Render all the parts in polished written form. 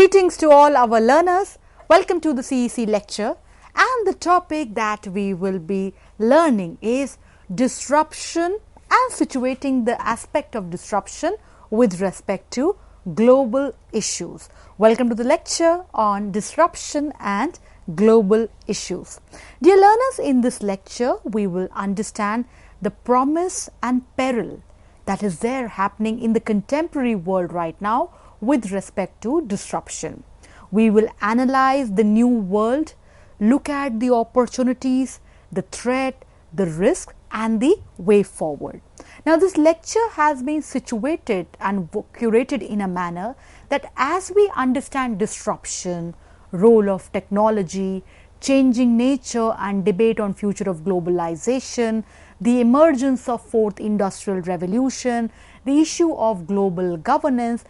Greetings to all our learners. Welcome to the CEC lecture, and the topic that we will be learning is disruption and situating the aspect of disruption with respect to global issues. Welcome to the lecture on disruption and global issues. Dear learners, in this lecture we will understand the promise and peril that is there happening in the contemporary world right now with respect to disruption. We will analyze the new world, look at the opportunities, the threat, the risk and the way forward. Now this lecture has been situated and curated in a manner that as we understand disruption, role of technology, changing nature and debate on future of globalization, the emergence of fourth industrial revolution, the issue of global governance,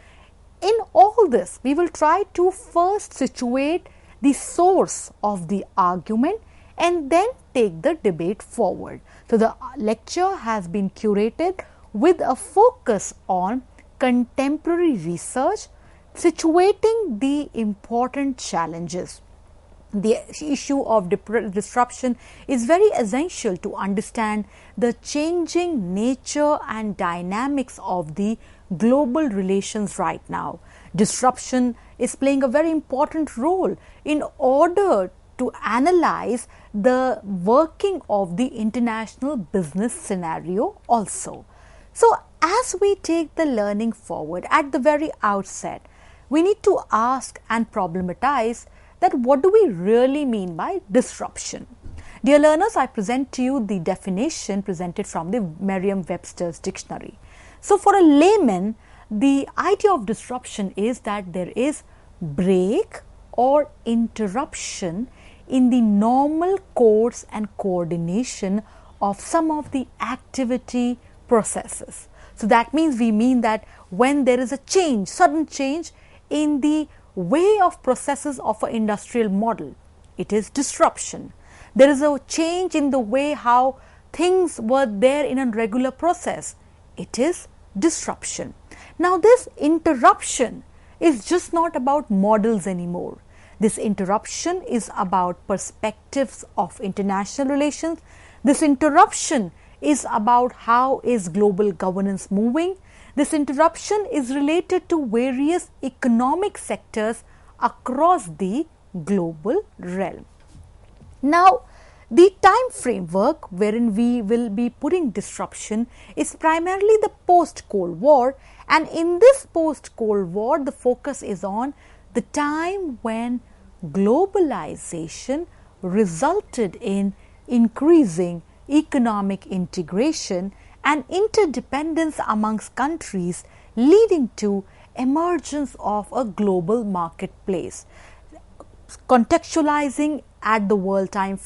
in all this we will try to first situate the source of the argument and then take the debate forward. So the lecture has been curated with a focus on contemporary research, situating the important challenges. The issue of disruption is very essential to understand the changing nature and dynamics of the global relations right now. Disruption is playing a very important role in order to analyze the working of the international business scenario also. So as we take the learning forward at the very outset, we need to ask and problematize that what do we really mean by disruption? Dear learners, I present to you the definition presented from the Merriam-Webster's dictionary. So for a layman, the idea of disruption is that there is break or interruption in the normal course and coordination of some of the activity processes. So that means we mean that when there is a change, sudden change in the way of processes of an industrial model, it is disruption. There is a change in the way how things were there in a regular process, it is disruption. Now this interruption is just not about models anymore. This interruption is about perspectives of international relations. This interruption is about how is global governance moving. This interruption is related to various economic sectors across the global realm. Now, the time framework wherein we will be putting disruption is primarily the post-Cold War, and in this post-Cold War the focus is on the time when globalization resulted in increasing economic integration and interdependence amongst countries, leading to emergence of a global marketplace. Contextualizing at the world time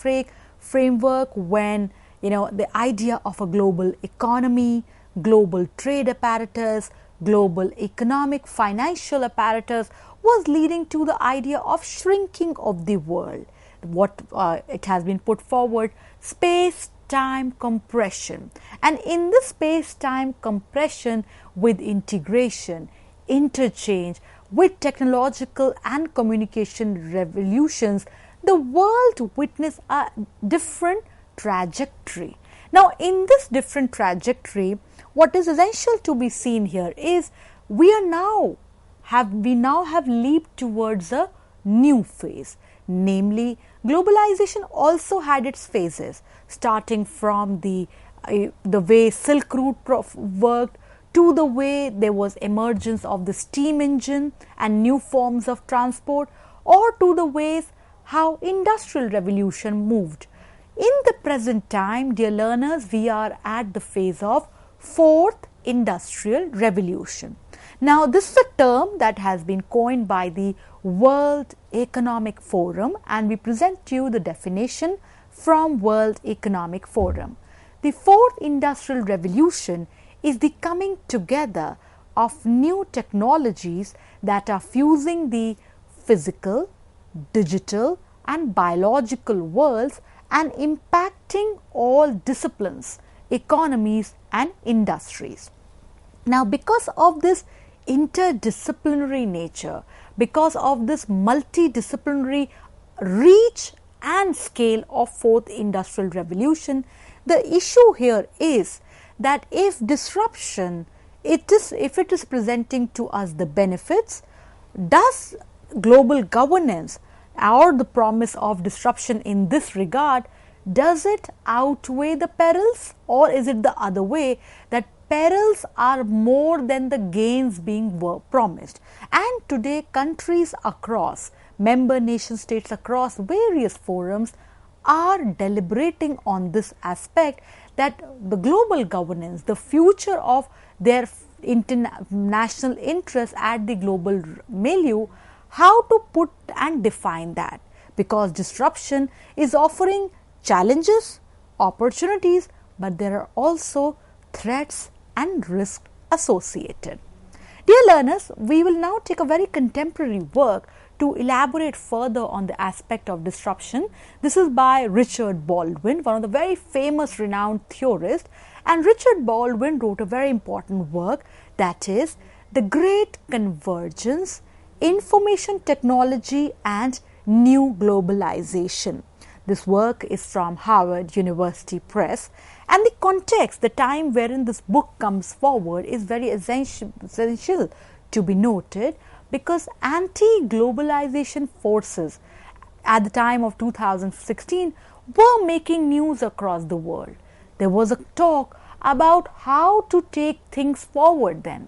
framework when the idea of a global economy, global trade apparatus, global economic financial apparatus was leading to the idea of shrinking of the world. What it has been put forward, space-time compression, and in this space-time compression with integration, interchange with technological and communication revolutions, the world witnessed a different trajectory. Now in this different trajectory, what is essential to be seen here is we now have leaped towards a new phase, namely globalization also had its phases, starting from the way Silk Route worked, to the way there was emergence of the steam engine and new forms of transport, or to the ways how industrial revolution moved. In the present time, dear learners, we are at the phase of fourth industrial revolution. Now this is a term that has been coined by the World Economic Forum, and we present to you the definition from World Economic Forum. The fourth industrial revolution is the coming together of new technologies that are fusing the physical, digital and biological worlds and impacting all disciplines, economies and industries. Now because of this interdisciplinary nature, because of this multidisciplinary reach and scale of fourth industrial revolution. The issue here is that if disruption, if it is presenting to us the benefits, does global governance or the promise of disruption in this regard, does it outweigh the perils, or is it the other way, that perils are more than the gains being promised? And today countries across, member nation states across various forums are deliberating on this aspect, that the global governance, the future of their international interests at the global milieu, how to put and define that, because disruption is offering challenges, opportunities, but there are also threats and risks associated. Dear learners, we will now take a very contemporary work to elaborate further on the aspect of disruption. This is by Richard Baldwin, one of the very famous renowned theorists, and Richard Baldwin wrote a very important work, that is The Great Convergence, Information Technology and New Globalization. This work is from Harvard University Press, and the context, the time wherein this book comes forward, is very essential to be noted, because anti-globalization forces at the time of 2016 were making news across the world. There was a talk about how to take things forward then.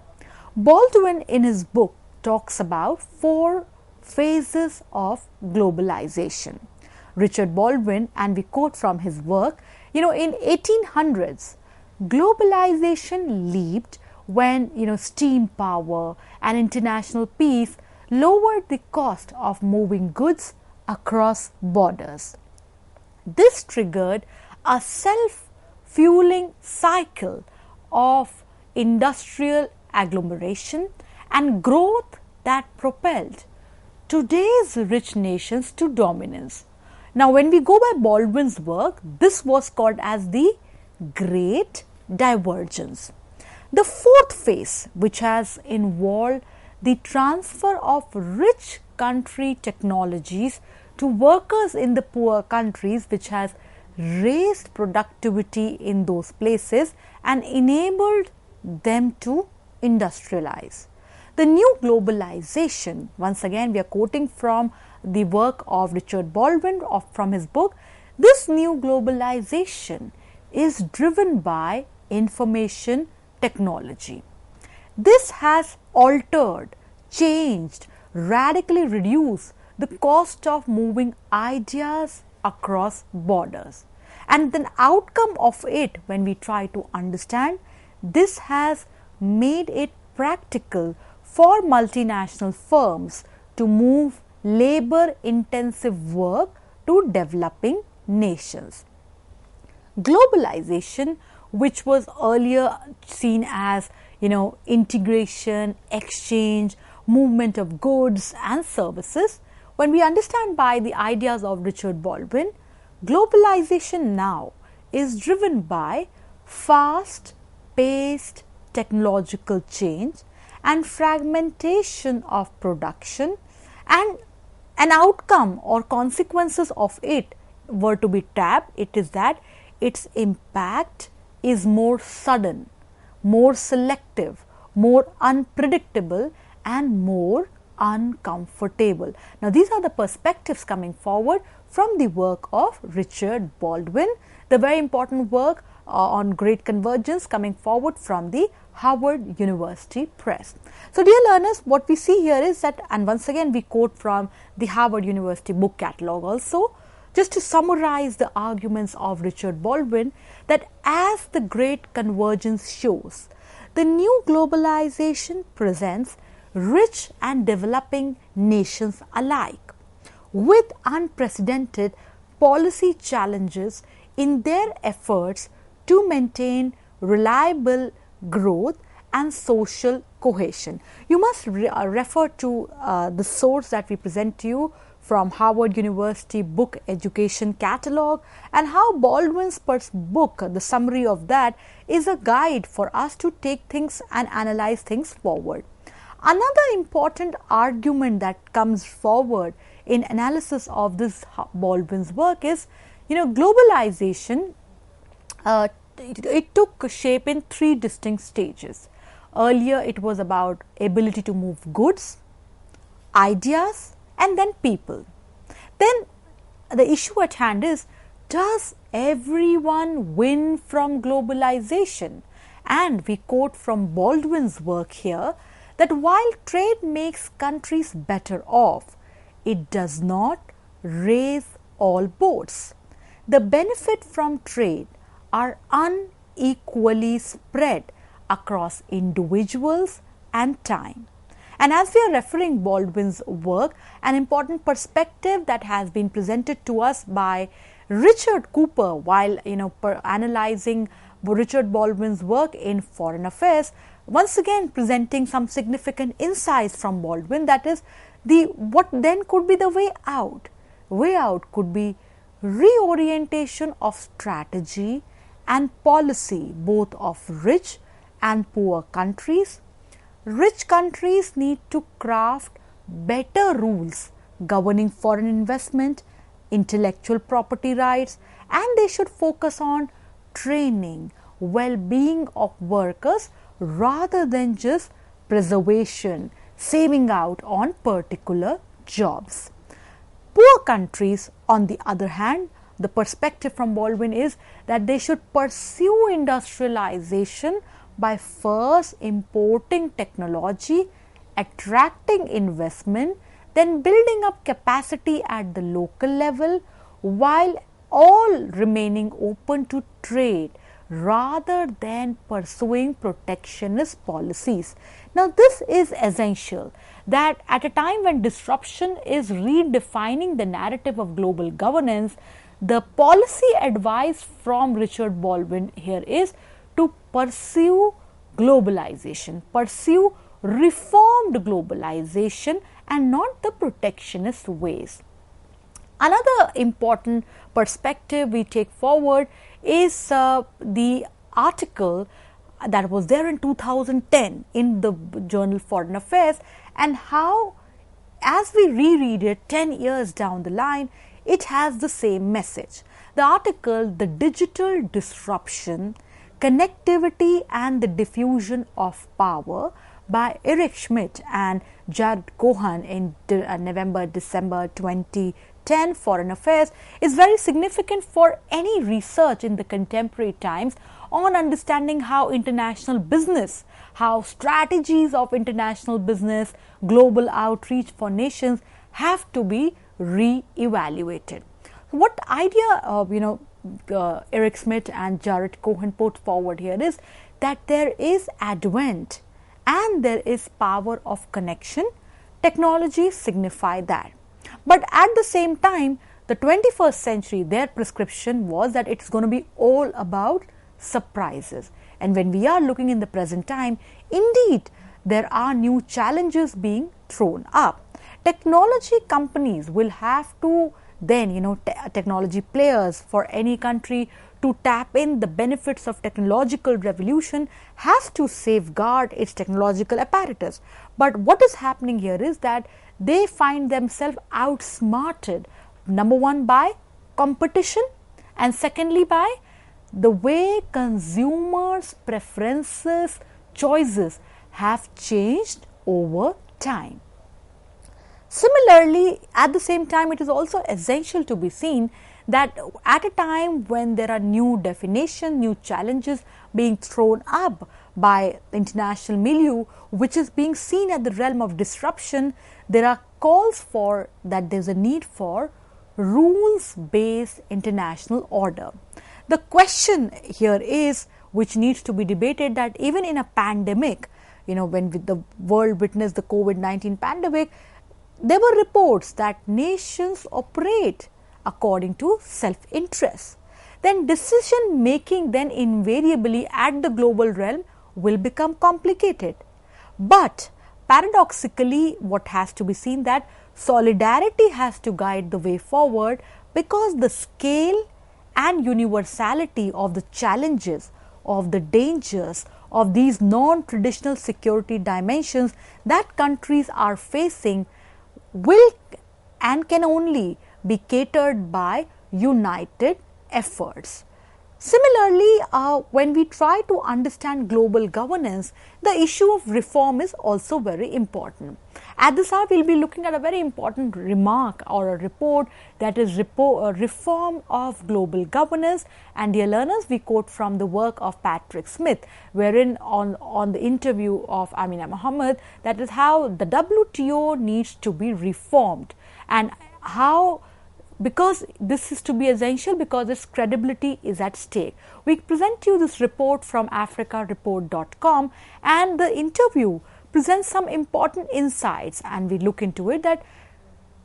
Baldwin in his book talks about 4 phases of globalization. Richard Baldwin, and we quote from his work, in 1800s, globalization leaped when, steam power and international peace lowered the cost of moving goods across borders. This triggered a self-fueling cycle of industrial agglomeration and growth that propelled today's rich nations to dominance. Now, when we go by Baldwin's work, this was called as the Great Divergence. The 4th phase, which has involved the transfer of rich country technologies to workers in the poor countries, which has raised productivity in those places and enabled them to industrialize. The new globalization, once again we are quoting from the work of Richard Baldwin from his book, this new globalization is driven by information technology. This has altered, changed, radically reduced the cost of moving ideas across borders. And the outcome of it, when we try to understand, this has made it practical for multinational firms to move labor-intensive work to developing nations. Globalization, which was earlier seen as, integration, exchange, movement of goods and services, when we understand by the ideas of Richard Baldwin, globalization now is driven by fast-paced technological change and fragmentation of production, and an outcome or consequences of it were to be tapped, it is that its impact is more sudden, more selective, more unpredictable and more uncomfortable. Now, these are the perspectives coming forward from the work of Richard Baldwin, the very important work on Great Convergence coming forward from the Harvard University Press. So, dear learners, what we see here is that, and once again we quote from the Harvard University book catalog also, just to summarize the arguments of Richard Baldwin, that as the Great Convergence shows, the new globalization presents rich and developing nations alike with unprecedented policy challenges in their efforts to maintain reliable growth and social cohesion. You must refer to the source that we present to you from Harvard University Book Education Catalog, and how Baldwin's book, the summary of that, is a guide for us to take things and analyze things forward. Another important argument that comes forward in analysis of this Baldwin's work is, globalization, it took shape in three distinct stages. Earlier, it was about ability to move goods, ideas, and then people. Then the issue at hand is, does everyone win from globalization? And we quote from Baldwin's work here that while trade makes countries better off, it does not raise all boats. The benefit from trade are unequally spread across individuals and time. And as we are referring Baldwin's work, an important perspective that has been presented to us by Richard Cooper while analyzing Richard Baldwin's work in Foreign Affairs, once again presenting some significant insights from Baldwin, that is, what then could be the way out? Way out could be reorientation of strategy and policy both of rich and poor countries. Rich countries need to craft better rules governing foreign investment, intellectual property rights, and they should focus on training, well-being of workers rather than just preservation, saving out on particular jobs. Poor countries, on the other hand, the perspective from Baldwin is that they should pursue industrialization by first importing technology, attracting investment, then building up capacity at the local level, while all remaining open to trade rather than pursuing protectionist policies. Now, this is essential, that at a time when disruption is redefining the narrative of global governance, the policy advice from Richard Baldwin here is to pursue globalization, pursue reformed globalization and not the protectionist ways. Another important perspective we take forward is the article that was there in 2010 in the journal Foreign Affairs, and how as we reread it 10 years down the line, it has the same message. The article, The Digital Disruption, Connectivity and the Diffusion of Power by Eric Schmidt and Jared Cohen in November-December 2010 Foreign Affairs, is very significant for any research in the contemporary times on understanding how international business, how strategies of international business, global outreach for nations have to be re-evaluated. What idea Eric Schmidt and Jared Cohen put forward here is that there is advent and there is power of connection. Technologies signify that. But at the same time, the 21st century, their prescription was that it's going to be all about surprises. And when we are looking in the present time, indeed, there are new challenges being thrown up. Technology companies will have to then, technology players for any country to tap in the benefits of technological revolution has to safeguard its technological apparatus. But what is happening here is that they find themselves outsmarted, number one by competition, and secondly by the way consumers' preferences, choices have changed over time. Similarly, at the same time, it is also essential to be seen that at a time when there are new definitions, new challenges being thrown up by the international milieu, which is being seen at the realm of disruption, there are calls for that there is a need for rules-based international order. The question here is, which needs to be debated, that even in a pandemic, when the world witnessed the COVID-19 pandemic, there were reports that nations operate according to self-interest. Then decision making then invariably at the global realm will become complicated. But paradoxically, what has to be seen, that solidarity has to guide the way forward, because the scale and universality of the challenges, of the dangers, of these non-traditional security dimensions that countries are facing will and can only be catered by united efforts. Similarly, when we try to understand global governance, the issue of reform is also very important. At this hour, we will be looking at a very important remark or a report, that is Reform of Global Governance. And dear learners, we quote from the work of Patrick Smith, wherein on the interview of Amina Mohammed, that is how the WTO needs to be reformed, and how, because this is to be essential because its credibility is at stake. We present you this report from africareport.com, and the interview presents some important insights, and we look into it that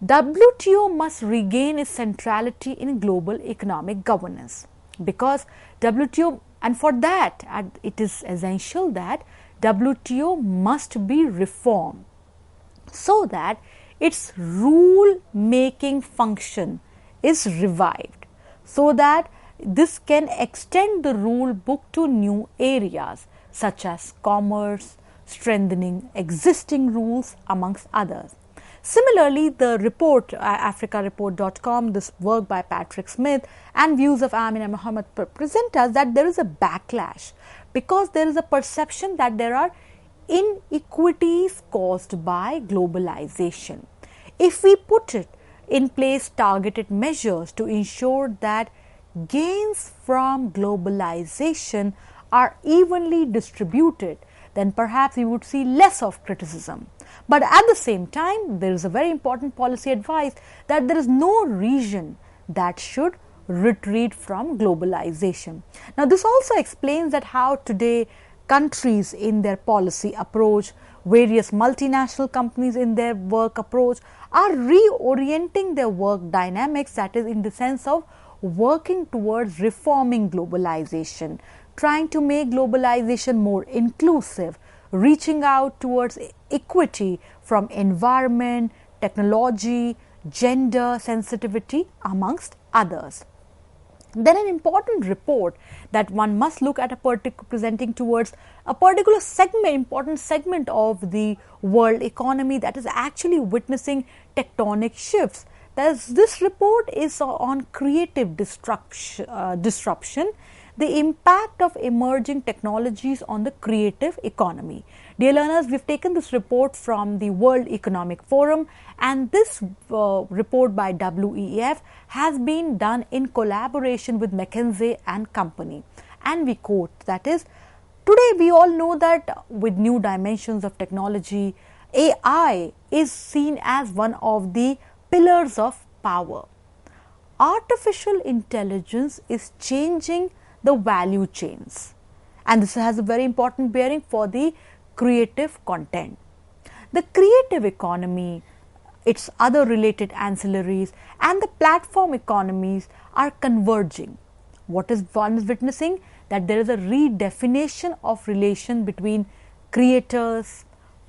WTO must regain its centrality in global economic governance, because WTO, and for that it is essential that WTO must be reformed so that its rule making function is revived, so that this can extend the rule book to new areas such as commerce, strengthening existing rules, amongst others. Similarly, the report, africareport.com, this work by Patrick Smith and views of Amina Mohammed present us that there is a backlash, because there is a perception that there are inequities caused by globalization. If we put it in place targeted measures to ensure that gains from globalization are evenly distributed, then perhaps we would see less of criticism. But at the same time, there is a very important policy advice that there is no region that should retreat from globalization. Now, this also explains that how today countries in their policy approach, various multinational companies in their work approach are reorienting their work dynamics, that is in the sense of working towards reforming globalization, trying to make globalization more inclusive, reaching out towards equity from environment, technology, gender sensitivity, amongst others. Then an important report that one must look at presenting towards a particular segment, important segment of the world economy that is actually witnessing tectonic shifts. This report is on creative disruption, the impact of emerging technologies on the creative economy. Dear learners, we have taken this report from the World Economic Forum, and this report by WEF has been done in collaboration with McKinsey and Company. And we quote, that is, today we all know that with new dimensions of technology, AI is seen as one of the pillars of power. Artificial intelligence is changing the value chains, and this has a very important bearing for the creative content. The creative economy, its other related ancillaries, and the platform economies are converging. What is one is witnessing? That there is a redefinition of relation between creators,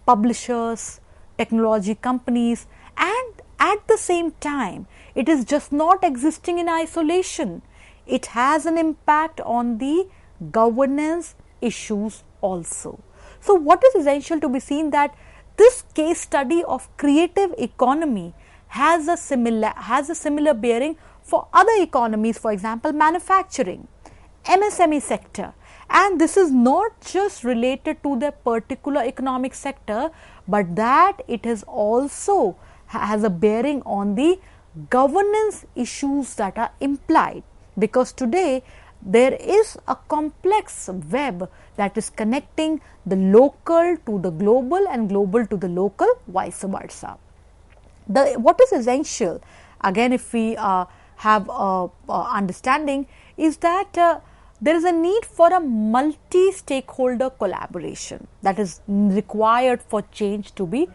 publishers, technology companies, and at the same time, it is just not existing in isolation. It has an impact on the governance issues also. So, what is essential to be seen that this case study of creative economy has a similar bearing for other economies, for example, manufacturing, MSME sector, and this is not just related to their particular economic sector, but that it is also has a bearing on the governance issues that are implied, because today there is a complex web that is connecting the local to the global and global to the local, vice versa. What is essential, again if we have understanding, is that there is a need for a multi-stakeholder collaboration that is required for change to be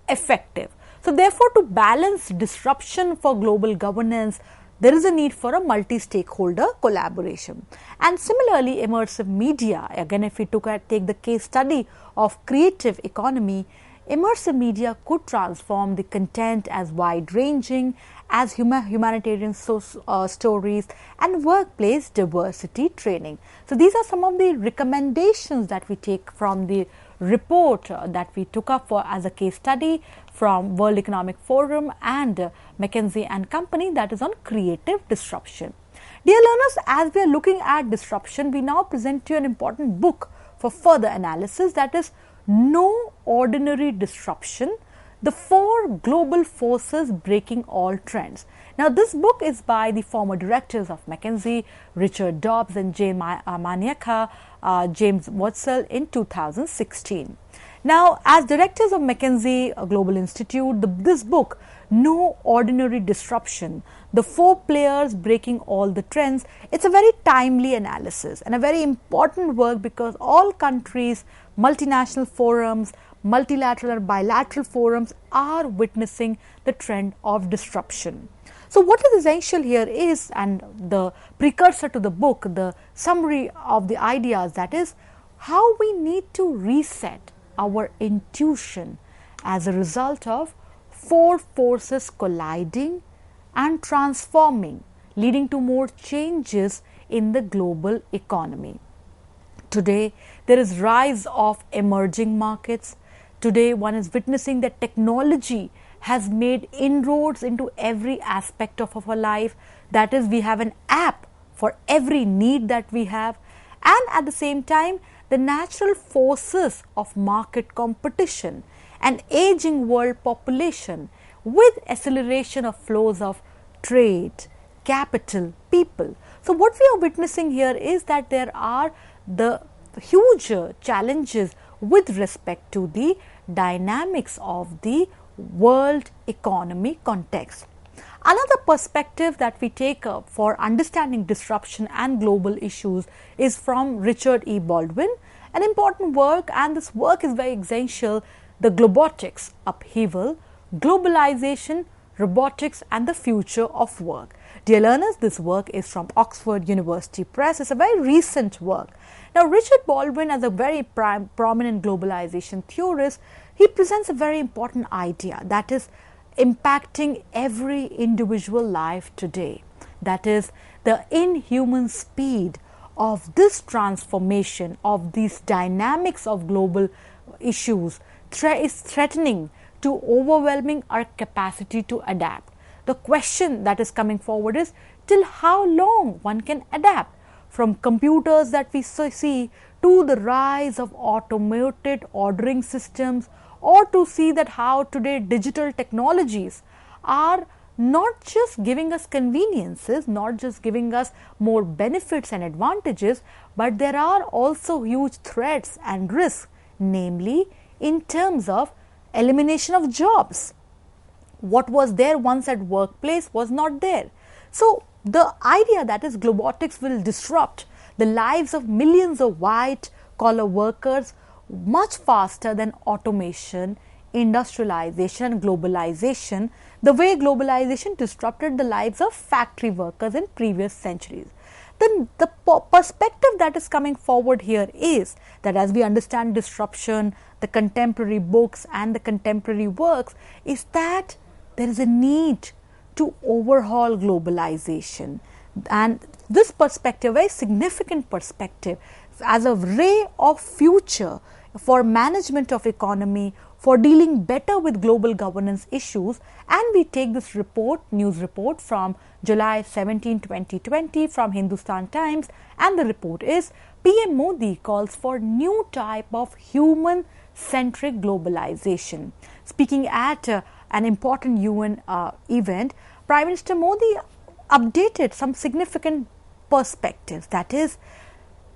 effective. So, therefore, to balance disruption for global governance, there is a need for a multi-stakeholder collaboration. And similarly, immersive media, again if we take the case study of creative economy, immersive media could transform the content as wide-ranging as humanitarian stories, and workplace diversity training. So these are some of the recommendations that we take from the report that we took up for as a case study from World Economic Forum and McKinsey and Company, that is on creative disruption. Dear learners, as we are looking at disruption, we now present to you an important book for further analysis, that is No Ordinary Disruption: The 4 Global Forces Breaking All Trends. Now, this book is by the former directors of McKinsey, Richard Dobbs and Jay Maniaka, James Wurtzel in 2016. Now, as directors of McKinsey Global Institute, this book, No Ordinary Disruption: The 4 Players Breaking All the Trends, it's a very timely analysis and a very important work because all countries, multinational forums, multilateral or bilateral forums are witnessing the trend of disruption. So what is essential here is, and the precursor to the book, the summary of the ideas, that is how we need to reset our intuition as a result of 4 forces colliding and transforming, leading to more changes in the global economy. Today, there is rise of emerging markets. Today, one is witnessing that technology has made inroads into every aspect of our life. That is, we have an app for every need that we have, and at the same time, the natural forces of market competition, an aging world population with acceleration of flows of trade, capital, people. So what we are witnessing here is that there are the huge challenges with respect to the dynamics of the world economy context. Another perspective that we take for understanding disruption and global issues is from Richard E. Baldwin, an important work, and this work is very essential: The Globotics: Upheaval, Globalization, Robotics and the Future of Work. Dear learners, this work is from Oxford University Press. It's a very recent work. Now, Richard Baldwin, as a very prominent globalization theorist, he presents a very important idea that is impacting every individual life today. That is the inhuman speed of this transformation, of these dynamics of global issues is threatening to overwhelming our capacity to adapt. The question that is coming forward is, till how long one can adapt? From computers that we see to the rise of automated ordering systems, or to see that how today digital technologies are not just giving us conveniences, not just giving us more benefits and advantages, but there are also huge threats and risks, namely in terms of elimination of jobs. What was there once at workplace was not there. So the idea that is globotics will disrupt the lives of millions of white collar workers much faster than automation, industrialization and globalization, the way globalization disrupted the lives of factory workers in previous centuries. Then the perspective that is coming forward here is that as we understand disruption, the contemporary books and the contemporary works, is that there is a need to overhaul globalization. And this perspective, a very significant perspective, as a ray of future for management of economy, for dealing better with global governance issues. And we take this report, news report from July 17, 2020 from Hindustan Times, and the report is PM Modi calls for new type of human-centric globalization. Speaking at an important UN event, Prime Minister Modi updated some significant perspectives. That is,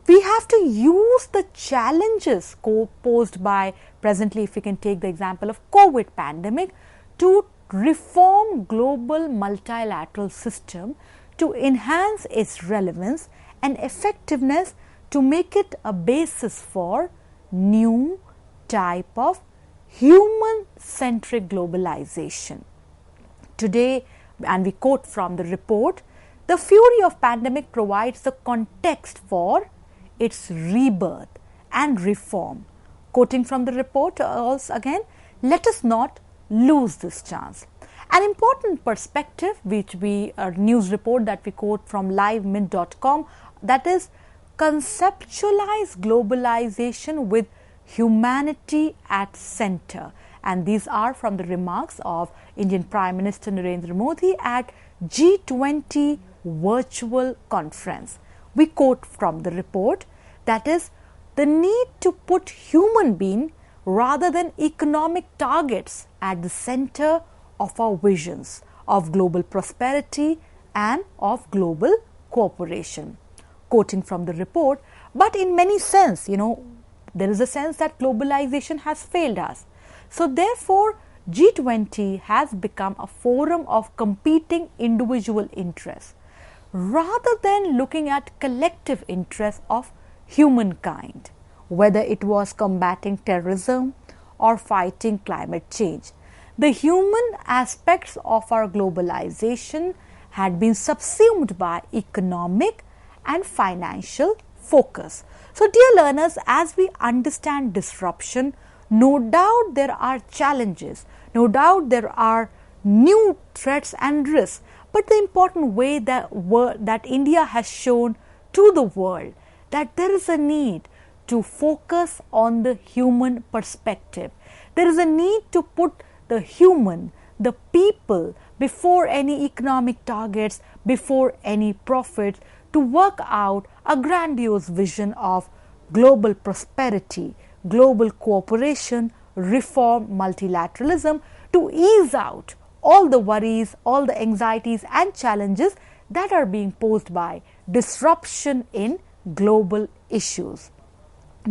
we have to use the challenges posed by presently, if we can take the example of COVID pandemic, to reform global multilateral system to enhance its relevance and effectiveness, to make it a basis for new type of human-centric globalization. Today, and we quote from the report, the fury of pandemic provides the context for its rebirth and reform. Quoting from the report also again, let us not lose this chance. An important perspective which a news report that we quote from livemint.com, that is, conceptualize globalization with humanity at center. And these are from the remarks of Indian Prime Minister Narendra Modi at G20 virtual conference. We quote from the report, that is, the need to put human being rather than economic targets at the center of our visions of global prosperity and of global cooperation. Quoting from the report, but in many sense, there is a sense that globalization has failed us. So therefore, G20 has become a forum of competing individual interests rather than looking at collective interests of humankind, whether it was combating terrorism or fighting climate change. The human aspects of our globalization had been subsumed by economic and financial focus. So, dear learners, as we understand disruption, no doubt there are challenges, no doubt there are new threats and risks, but the important way that India has shown to the world that there is a need to focus on the human perspective. There is a need to put the human, the people, before any economic targets, before any profits, to work out a grandiose vision of global prosperity, global cooperation, reform, multilateralism, to ease out all the worries, all the anxieties and challenges that are being posed by disruption in global issues.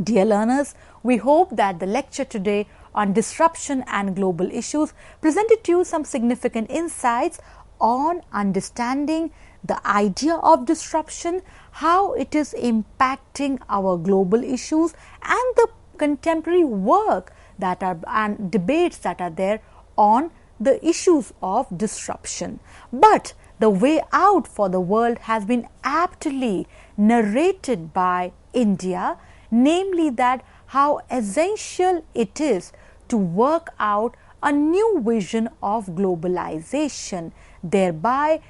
Dear learners, we hope that the lecture today on disruption and global issues presented to you some significant insights on understanding the idea of disruption, how it is impacting our global issues, and the contemporary work that are and debates that are there on the issues of disruption. But the way out for the world has been aptly narrated by India, namely that how essential it is to work out a new vision of globalization, thereby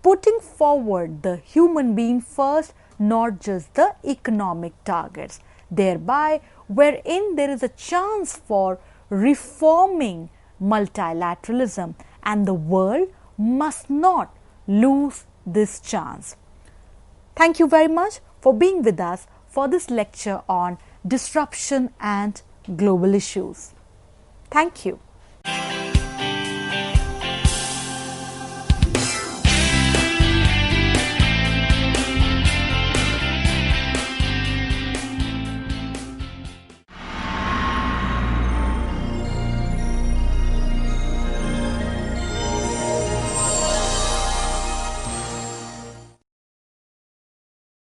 putting forward the human being first, not just the economic targets, thereby wherein there is a chance for reforming multilateralism, and the world must not lose this chance. Thank you very much for being with us for this lecture on disruption and global issues. Thank you.